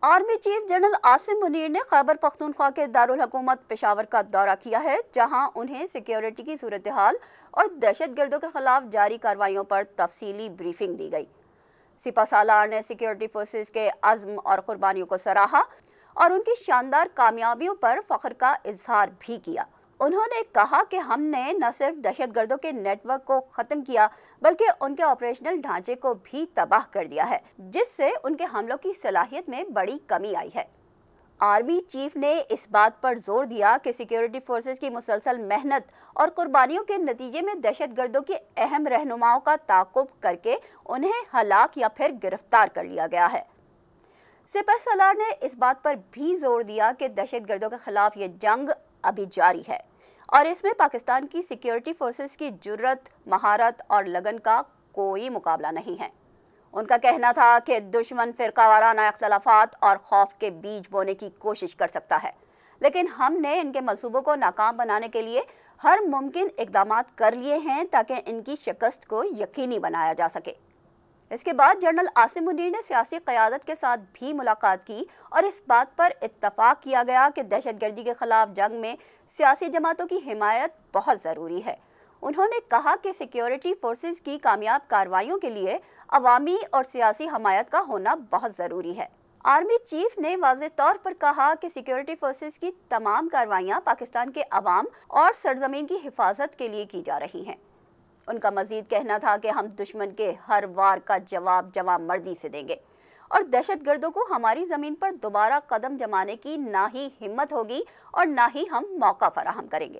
Army chief general Asim Munir نے خیبر پختونخوا کے دارالحکومت پشاور کا دورہ کیا ہے، جہاں انہیں سیکیورٹی کی صورتحال اور دہشت گردوں کے خلاف جاری کارروائیوں پر تفصیلی بریفنگ دی گئی۔ سپہ سالار نے سیکیورٹی فورسز کے عزم اور قربانیوں کو سراہا اور ان کی شاندار کامیابیوں پر فخر کا اظہار بھی کیا۔ انہوں نے کہا کہ ہم نے نہ صرف دہشت گردوں کے نیٹ ورک کو ختم کیا بلکہ ان کے آپریشنل ڈھانچے کو بھی تباہ کر دیا ہے، جس سے ان کے حملوں کی صلاحیت میں بڑی کمی آئی ہے۔ آرمی چیف نے اس بات پر زور دیا کہ سیکیورٹی فورسز کی مسلسل محنت اور قربانیوں کے نتیجے میں دہشت گردوں کے اہم رہنماؤں کا تعاقب کر کے انہیں ہلاک یا پھر گرفتار کر لیا گیا ہے۔ سپہ سالار نے اس بات پر بھی زور دیا کہ دہشت گردوں کے خلاف یہ جنگ ابھی جاری ہے اور اس میں پاکستان کی سیکیورٹی فورسز کی جرات، مہارت اور لگن کا کوئی مقابلہ نہیں ہے۔ ان کا کہنا تھا کہ دشمن فرقہ وارانہ اختلافات اور خوف کے بیج بونے کی کوشش کر سکتا ہے، لیکن ہم نے ان کے منصوبوں کو ناکام بنانے کے لیے ہر ممکن اقدامات کر لیے ہیں تاکہ ان کی شکست کو یقینی بنایا جا سکے۔ اس کے بعد جنرل عاصم منیر نے سیاسی قیادت کے ساتھ بھی ملاقات کی اور اس بات پر اتفاق کیا گیا کہ دہشت گردی کے خلاف جنگ میں سیاسی جماعتوں کی حمایت بہت ضروری ہے۔ انہوں نے کہا کہ سیکیورٹی فورسز کی کامیاب کارروائیوں کے لیے عوامی اور سیاسی حمایت کا ہونا بہت ضروری ہے۔ آرمی چیف نے واضح طور پر کہا کہ سیکیورٹی فورسز کی تمام کارروائیاں پاکستان کے عوام اور سرزمین کی حفاظت کے لیے کی جا رہی ہیں۔ ان کا مزید کہنا تھا کہ ہم دشمن کے ہر وار کا جواب جواب مردی سے دیں گے اور دہشت گردوں کو ہماری زمین پر دوبارہ قدم جمانے کی نہ ہی ہمت ہوگی اور نہ ہی ہم موقع فراہم کریں گے۔